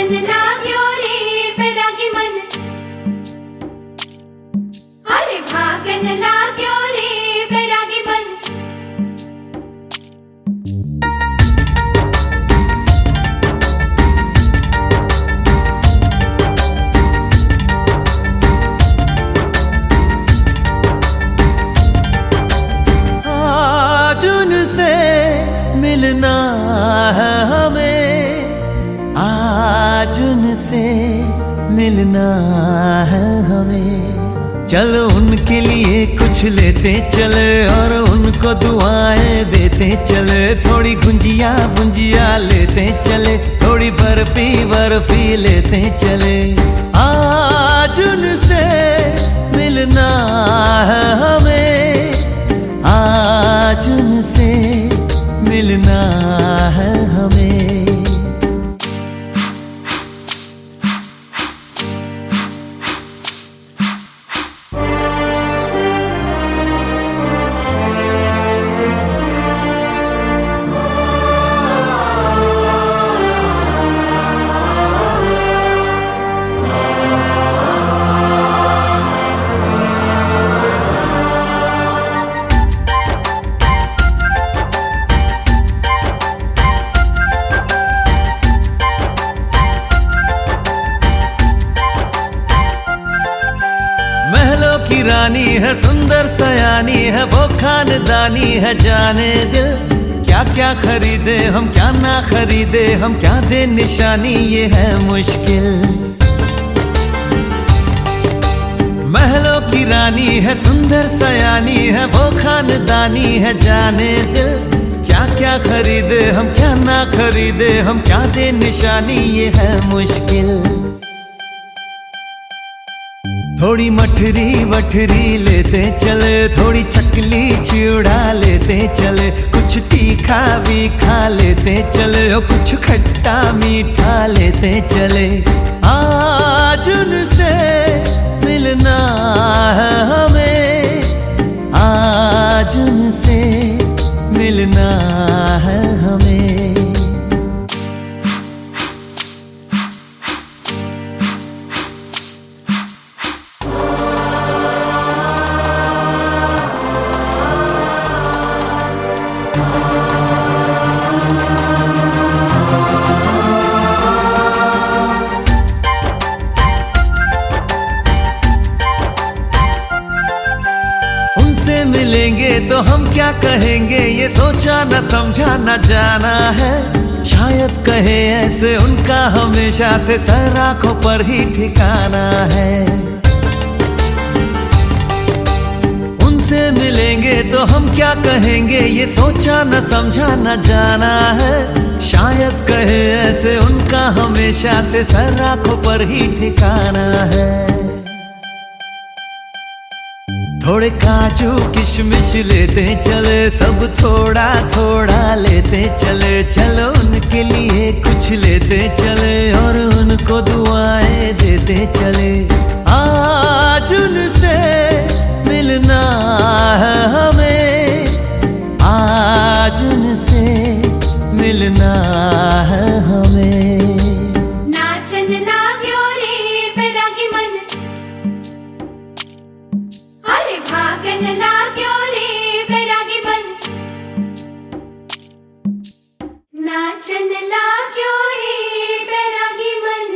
नाचन लाग्यो रे बैरागी मन, अरे भागन लाग्यो रे बैरागी मन। आज उनसे मिलना है हमें, आज उनसे मिलना है हमें। चलो उनके लिए कुछ लेते चले और उनको दुआएं देते चले। थोड़ी गुंजिया गुंजिया लेते चले, थोड़ी बर्फी बर्फी लेते चले। आज उनसे मिलना है हमें, आज उनसे मिलना है हमें। महलों की रानी है, सुंदर सयानी है, वो खानदानी है जाने दिल। क्या क्या खरीदे हम, क्या ना खरीदे हम, क्या दे निशानी, ये है मुश्किल। महलों की रानी है, सुंदर सयानी है, वो खानदानी है जाने दिल। क्या क्या खरीदे हम, क्या ना खरीदे हम, क्या दे निशानी, ये है मुश्किल। थोड़ी मठरी वठरी लेते चले, थोड़ी चकली चिड़ा लेते चले। कुछ तीखा भी खा लेते चले और कुछ खट्टा मीठा लेते चले। आज उनसे मिलना है हमें, आज उनसे मिलना है हमें। उनसे मिलेंगे तो हम क्या कहेंगे, ये सोचा न समझा न जाना है। शायद कहे ऐसे उनका हमेशा से सर आंखों पर ही ठिकाना है। उनसे मिलेंगे तो हम क्या कहेंगे, ये सोचा न समझा न जाना है। शायद कहे ऐसे उनका हमेशा से सर आंखों पर ही ठिकाना है। थोड़े काजू किशमिश लेते चले, सब थोड़ा थोड़ा लेते चले। चलो उनके लिए कुछ लेते चले और उनको दुआएं देते चले। आज उनसे मिलना है हमें, आज उनसे मिलना है हमें। नाचन लाग्यो रे बैरागी मन, अरे भागन लाग्यो रे बैरागी मन। नाचन लाग्यो रे बैरागी मन।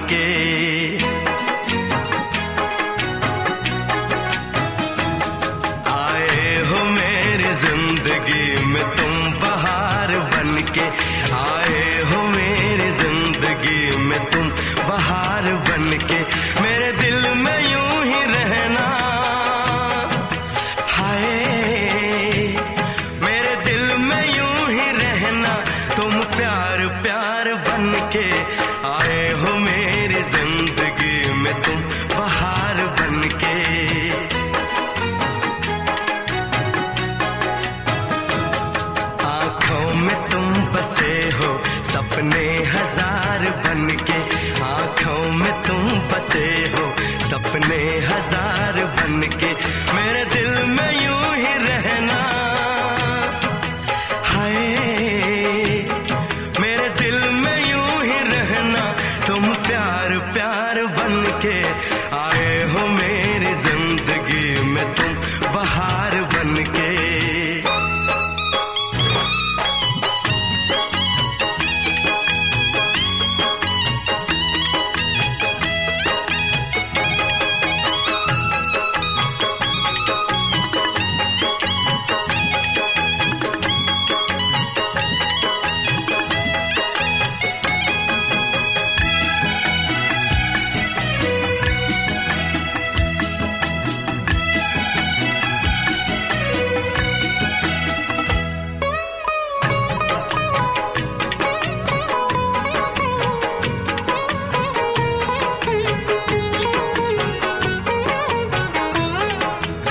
के। आए हो मेरी जिंदगी में तुम बहार बन के, आए हो मेरी जिंदगी में तुम बहार बन के। मेरे दिल में यूं ही रहना, हाय मेरे दिल में यूं ही रहना, तुम प्यार प्यार बन के। आए हो मेरी जिंदगी में तुम बहार बन के। आंखों में तुम बसे हो सपने हजार बन के, आंखों में तुम बसे हो सपने हजार बन के। मेरे दिल में यूं ही रहना, हाय मेरे दिल में यूं ही रहना, तुम प्यार प्यार बन के। आए हो मेरी जिंदगी में तुम बहार बन के।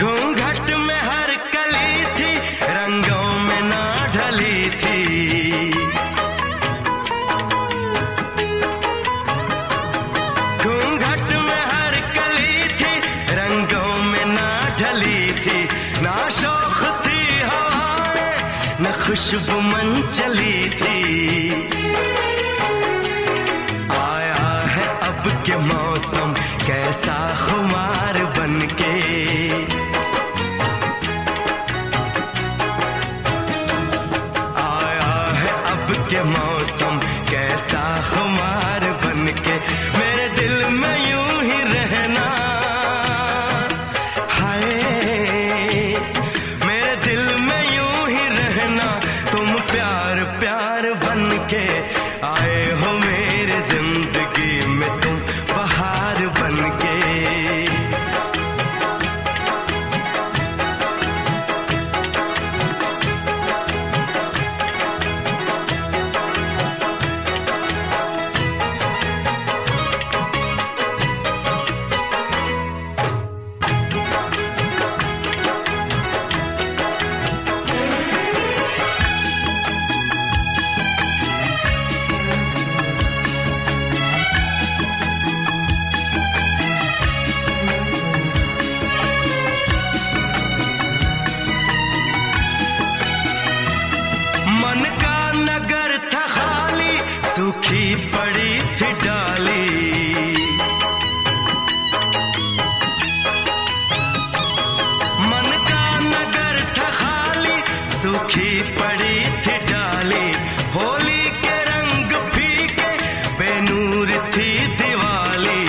घूंघट में हर कली थी, रंगों में ना ढली थी। घूंघट में हर कली थी, रंगों में ना ढली थी। ना शौक थी हवाएं, न खुशबू मन चली थी। आया है अब के मौसम कैसा खुमार बन के। आया है अब के मौसम कैसा खुमार बन के। मेरे दिल में यूं ही रहना, हाय मेरे दिल में यूं ही रहना, तुम प्यार प्यार बन के। आए हो मेरी जिंदगी में तुम बहार बन के। मन का नगर था खाली, सूखी पड़ी थी डाली। मन का नगर था खाली, सूखी पड़ी थी डाली। होली के रंग फीके, बेनूर थी दिवाली।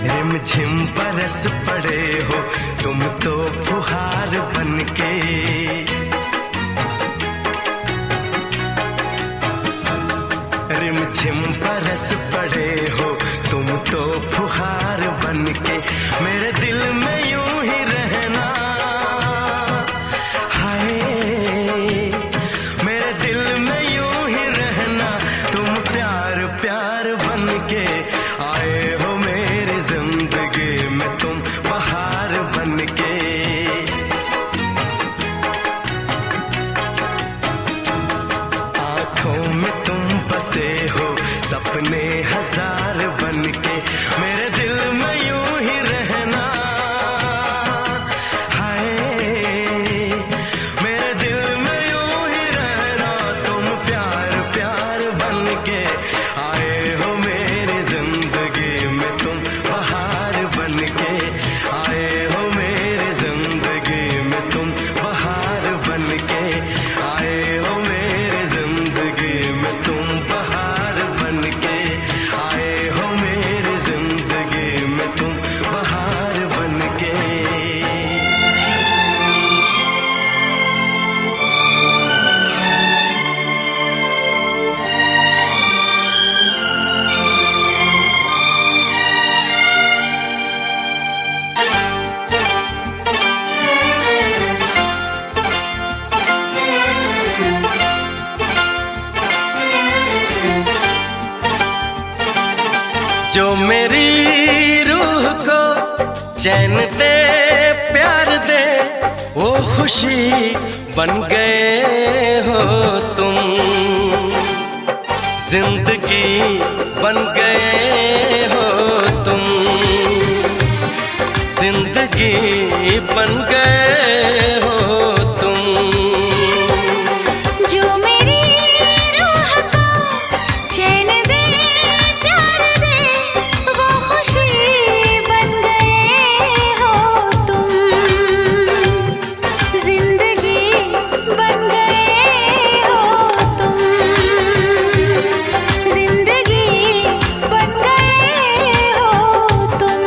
रिमझिम बरस पड़े हो तुम तो फुहार बन के। रिमझिम बरस पड़े हो तुम तो फुहार बन के। मेरे दिल में यूं ही रहना, हाय मेरे दिल में यूं ही रहना, तुम प्यार प्यार बन के। आए हो मेरी जिंदगी में तुम बहार बन के। आंखों में तुम बसे हो सपने चैन दे प्यार दे वो खुशी बन गए हो तुम, जिंदगी बन गए हो तुम, जिंदगी बन गए हो तुम। जो मेरी रूह को चैन दे प्यार दे वो खुशी बन गए हो तुम, जिंदगी बन गए हो तुम, जिंदगी बन गए हो तुम।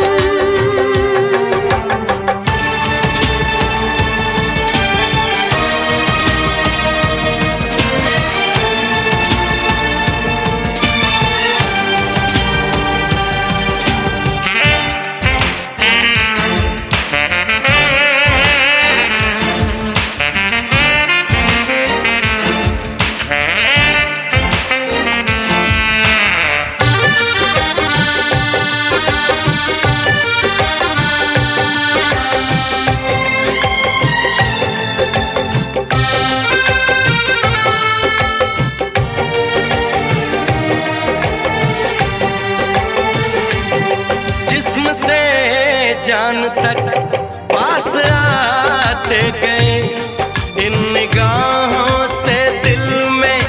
जिस्म से जान तक पास आते गए, इन निगाहों से दिल में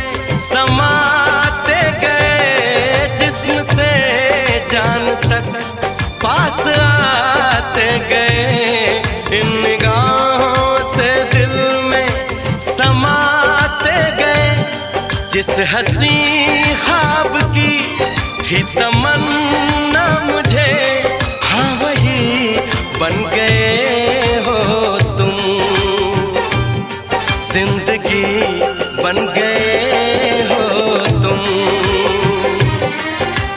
समाते गए। जिस्म से जान तक पास आते गए, इन निगाहों से दिल में समाते गए। जिस हंसी ख्वाब की थी तमन्ना मुझे, हाँ वही बन गए हो तुम, जिंदगी बन गए हो तुम,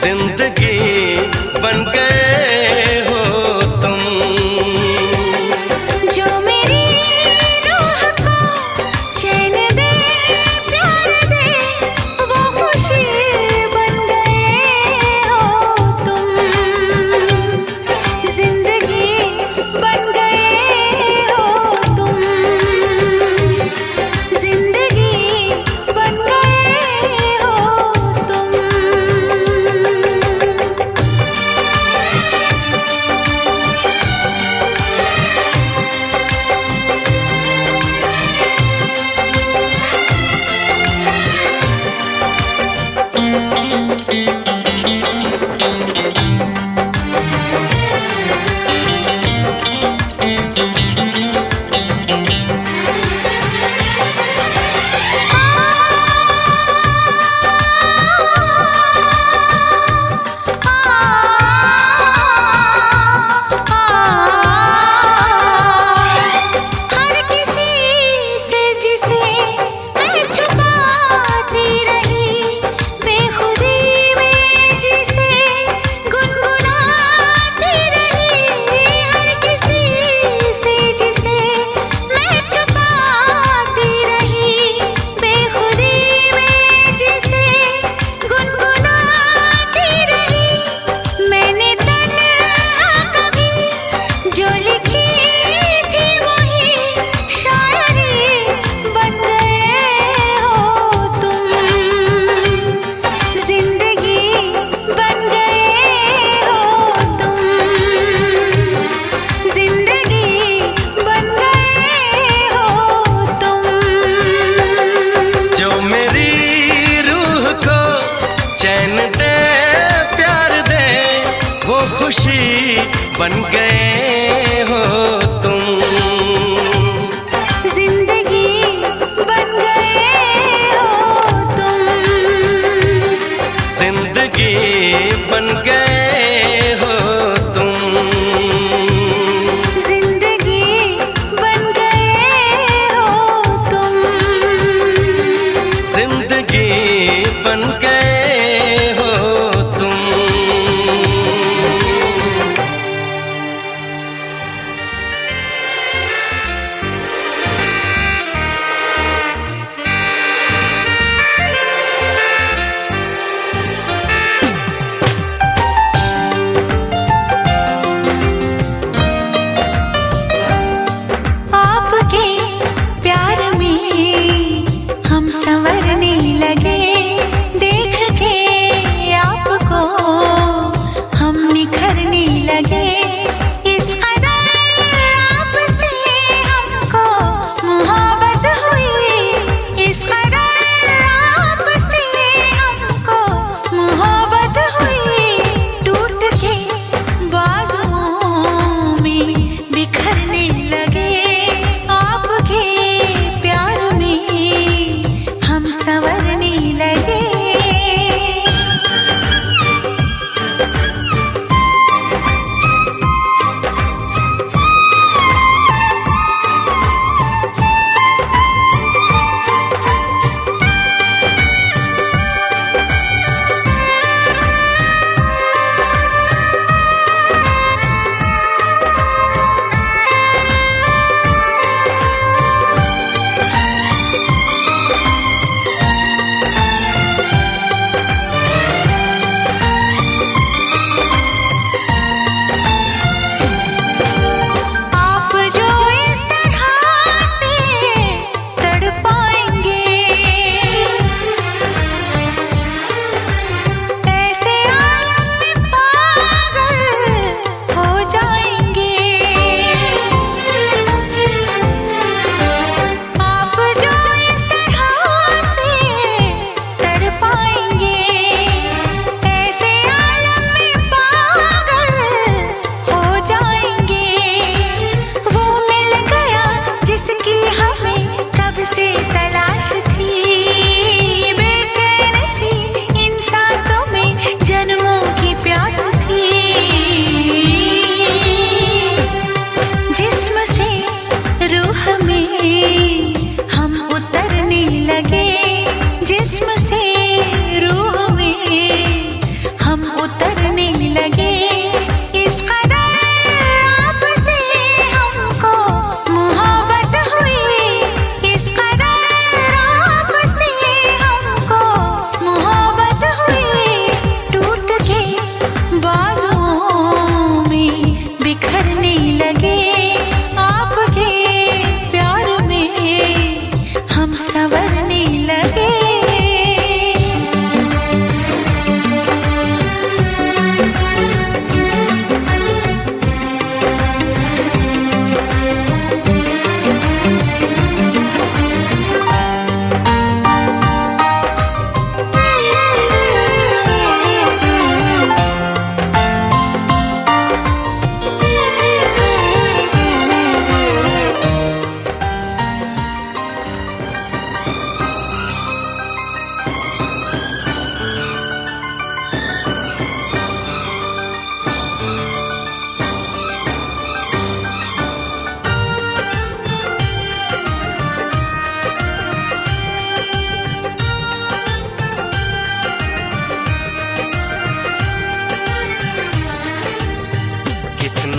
जिंदगी बन गए हो तुम। जो मेरी रूह को चैन दे प्यार दे वो खुशी बन गए हो तुम, जिंदगी बन गए हो तुम, जिंदगी बन गए हो तुम। हर किसी से जिसे मैं छुपाती रही, बेखुदी में जिसे गुनगुनाती रही। हर किसी से जिसे मैं छुपाती रही, बेखुदी में जिसे गुनगुनाती रही। मैंने तन्हा कभी जो लिखी थी वही शायरी बन गए हो तुम, जिंदगी बन गए हो तुम, जिंदगी बन गए हो तुम। जो मेरी रूह को चैन दे प्यार दे वो खुशी बन गए हो तुम, जिंदगी बन गए हो तुम, जिंदगी बन गए हो तुम, जिंदगी बन गए हो तुम, जिंदगी बन गए हो तुम।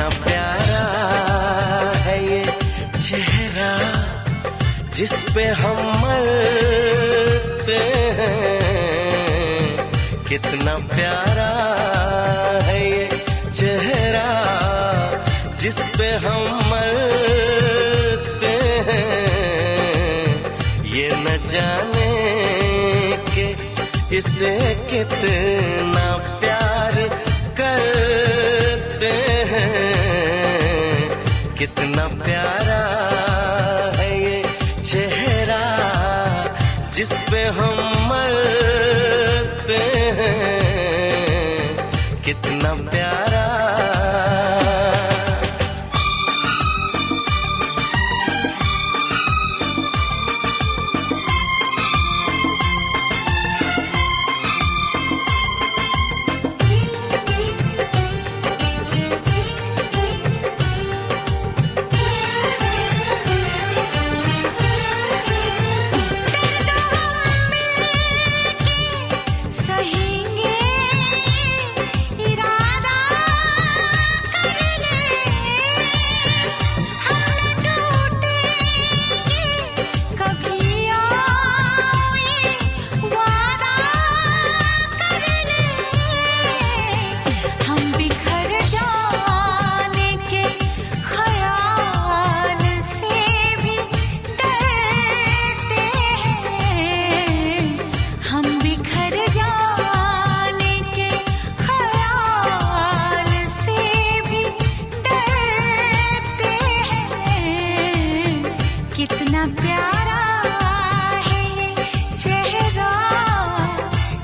कितना प्यारा है ये चेहरा जिस पे हम मरते हैं। कितना प्यारा है ये चेहरा जिस पे हम मरते हैं। ये न जाने कि इसे कितना प्यार करते हैं। कितना प्यारा है ये चेहरा जिस पे हम मरते हैं। कितना प्यारा। कितना प्यारा है ये चेहरा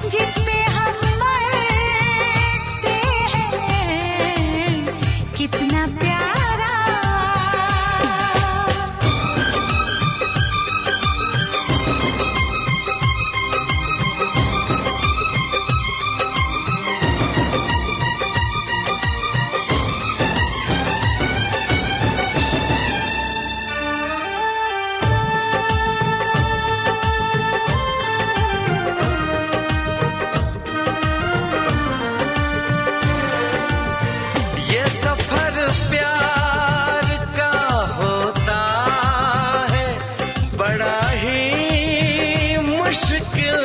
जिस पे हम मरते हैं। कितना प्यारा। प्यार का होता है बड़ा ही मुश्किल।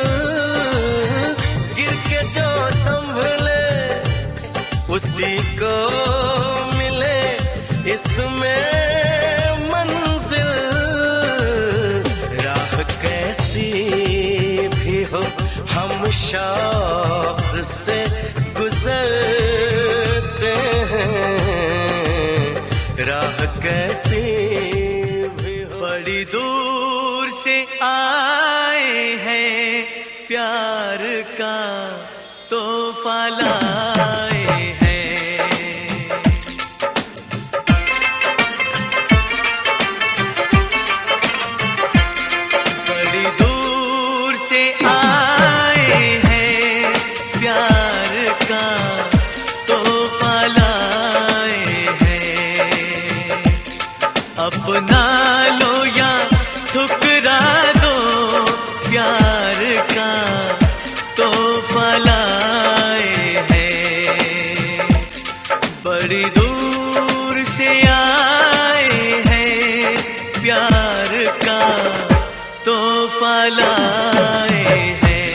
गिर के जो संभले उसी को मिले इसमें मंजिल। राह कैसी भी हो हम शौक से गुजरते हैं। राह कैसी भी हो। बड़ी दूर से आए हैं प्यार का तोहफा लाए हैं। बड़ी दूर से आए हैं प्यार का तोहफा लाए हैं। अपना लो या ठुकरा दो प्यार का तोहफा लाए हैं। बड़ी दूर से आए हैं प्यार का तोहफा लाए हैं।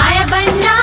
आया बनना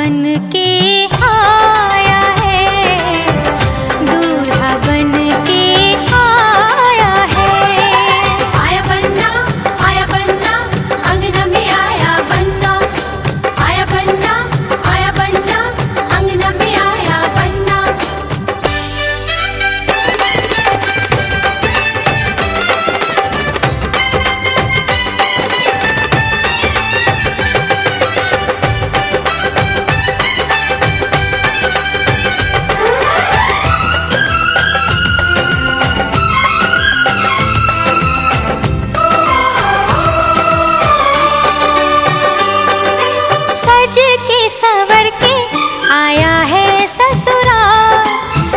बन के आया है, दूल्हा बन के आया है। आया बन्ना अंगना में आया बन्ना। आया बन्ना अंगना में आया बन्ना। सज के संवर के आया है ससुराल,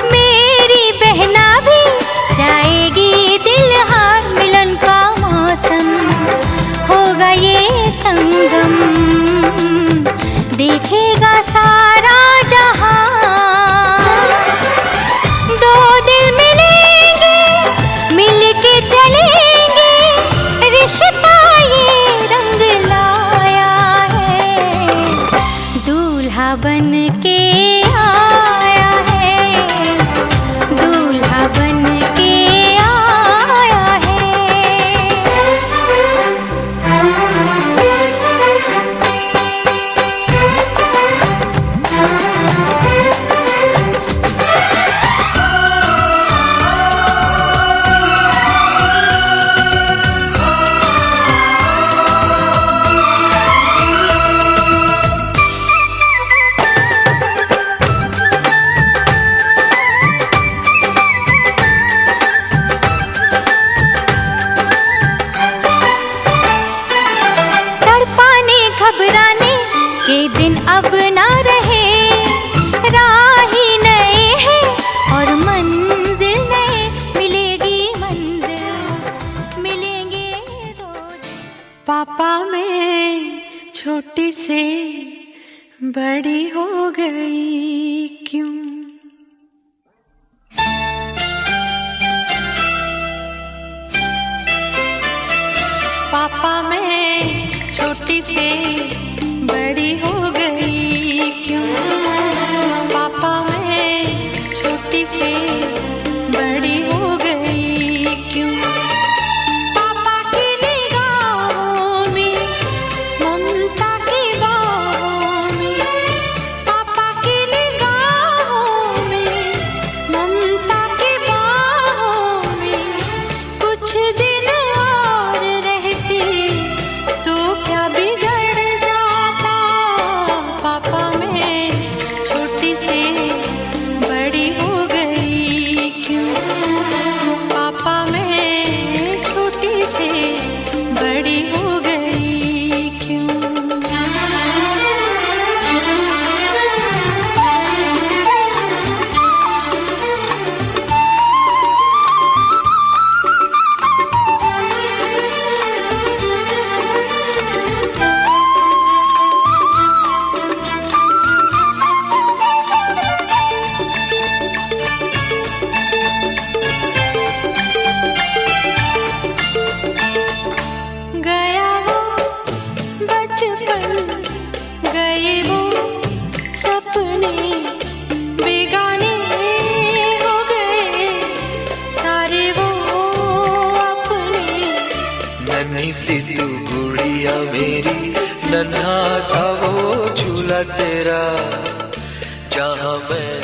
मेरी बहना भी जाएगी दिलहार। मिलन का मौसम होगा ये संगम, देखेगा सारा जहां। दो दिल मिलेंगे, मिलके चलेंगे, रिश्ता ये रंग लाया है। दूल्हा बन के आया है, दूल्हा बन के आया है। तड़पाने घबराने के दिन अब ना रहे, राही नए हैं और मंजिल नए। मिलेगी मंजिल, मिलेंगे दो दिन। पापा मैं छोटी से बड़ी हो गई क्यों? पापा मैं छोटी से बड़ी हो गई क्यों? पापा मैं छोटी से बड़ी हो गई क्यों? पापा की निगाहों में, ममता की बाहों में, पापा की निगाहों में, ममता की बाहों में, कुछ दिन और रहती तो क्या बिगड़ जाता? पापा मैं छोटी से बड़ी हो गई क्यों? पापा मैं छोटी से बड़ी हो गई क्यों? गया वो बचपन, गए वो सपने, बेगाने हो गए सारे वो अपने। नन्ही सी तू गुड़िया मेरी, नन्हा सा वो झूला तेरा, जहाँ मैं